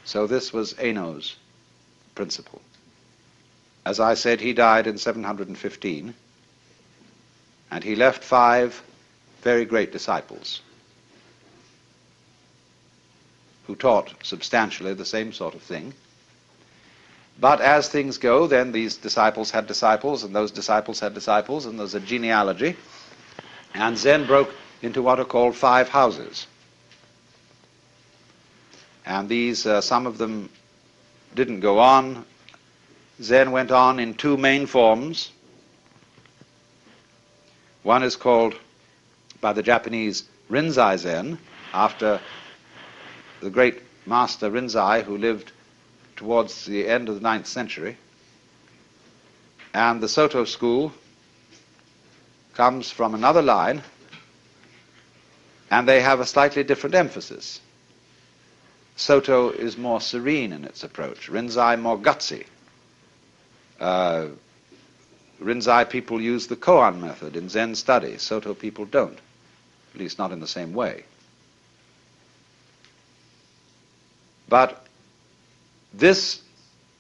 So this was Eno's principle. As I said, he died in 715, and he left 5 very great disciples who taught substantially the same sort of thing. But as things go, then these disciples had disciples, and those disciples had disciples, and there's a genealogy, and Zen broke into what are called 5 houses. And these, some of them didn't go on. Zen went on in 2 main forms. One is called, by the Japanese, Rinzai Zen, after the great master Rinzai, who lived towards the end of the 9th century. And the Soto school comes from another line, and they have a slightly different emphasis. Soto is more serene in its approach, Rinzai more gutsy. Rinzai people use the koan method in Zen study. Soto people don't, at least not in the same way. But this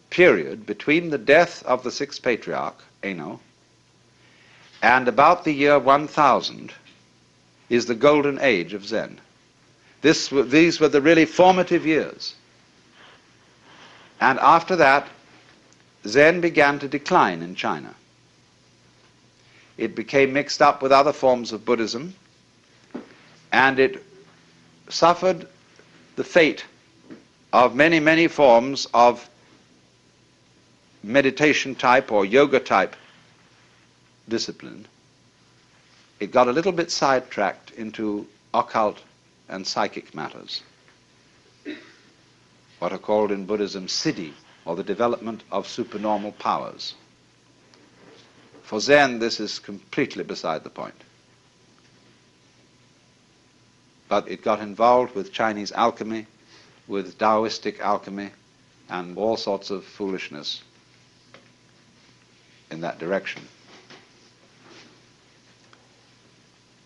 period between the death of the 6th patriarch, Eno, and about the year 1000 is the Golden Age of Zen. These were the really formative years. And after that, Zen began to decline in China. It became mixed up with other forms of Buddhism, and it suffered the fate of many, many forms of meditation type or yoga type discipline. It got a little bit sidetracked into occult and psychic matters, what are called in Buddhism siddhi, or the development of supernormal powers. For Zen, this is completely beside the point. But it got involved with Chinese alchemy, with Taoistic alchemy, and all sorts of foolishness in that direction.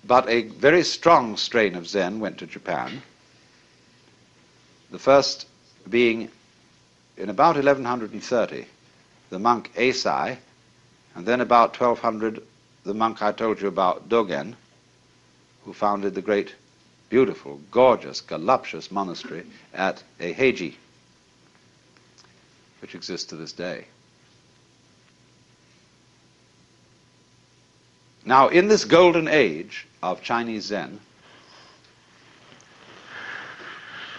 But a very strong strain of Zen went to Japan, the first being in about 1130, the monk Eisai, and then about 1200, the monk I told you about, Dogen, who founded the great, beautiful, gorgeous, voluptuous monastery at Eiheiji, which exists to this day. Now, in this golden age of Chinese Zen,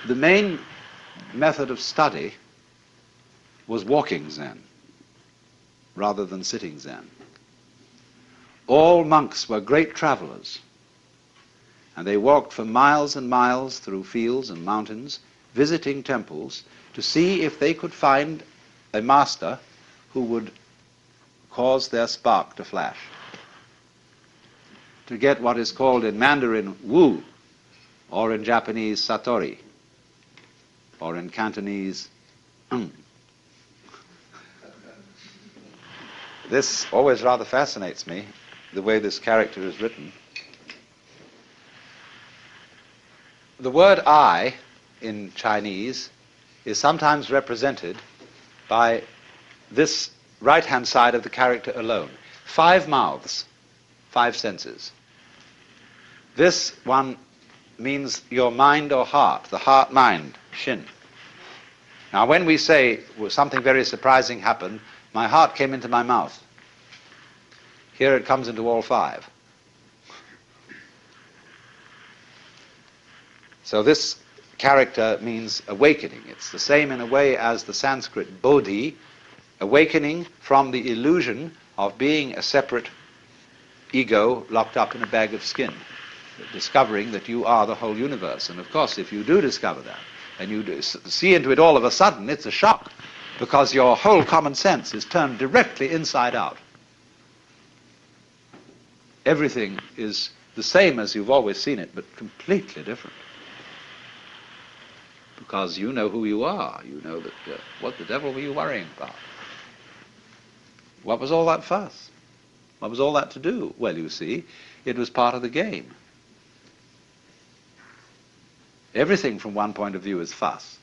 the main method of study was walking Zen rather than sitting Zen. All monks were great travelers, and they walked for miles and miles through fields and mountains, visiting temples to see if they could find a master who would cause their spark to flash, to get what is called in Mandarin Wu, or in Japanese Satori, or in Cantonese This always rather fascinates me, the way this character is written. The word I in Chinese is sometimes represented by this right-hand side of the character alone. 5 mouths, 5 senses. This one means your mind or heart, the heart-mind, shin. Now when we say something very surprising happened, my heart came into my mouth. Here it comes into all 5. So this character means awakening. It's the same in a way as the Sanskrit bodhi, awakening from the illusion of being a separate ego locked up in a bag of skin, discovering that you are the whole universe. And of course, if you do discover that, and you do see into it all of a sudden, it's a shock, because your whole common sense is turned directly inside out. Everything is the same as you've always seen it, but completely different. Because you know who you are. You know that, what the devil were you worrying about? What was all that fuss? What was all that to do? Well, you see, it was part of the game. Everything from one point of view is fuss.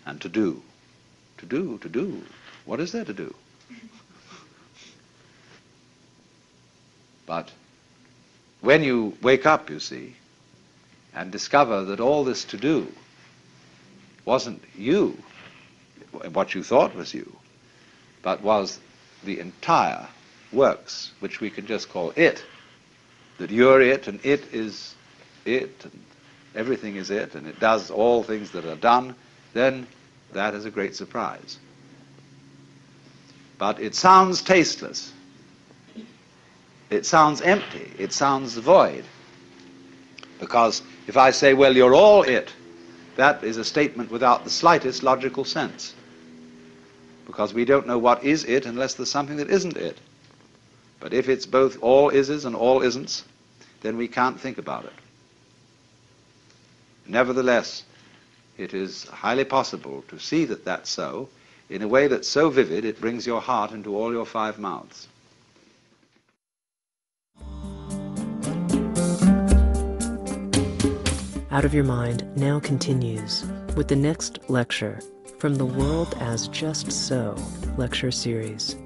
and to do. To do, to do. What is there to do? But when you wake up, you see, and discover that all this to do wasn't you, what you thought was you, but was the entire works, which we can just call it, that you're it, and it is it, and everything is it, and it does all things that are done, then that is a great surprise. But it sounds tasteless. It sounds empty. It sounds void. Because if I say, well, you're all it, that is a statement without the slightest logical sense. Because we don't know what is it unless there's something that isn't it. But if it's both all ises and all isn'ts, then we can't think about it. Nevertheless, it is highly possible to see that that's so, in a way that's so vivid it brings your heart into all your five mouths. Out of Your Mind now continues with the next lecture from the World as Just So lecture series.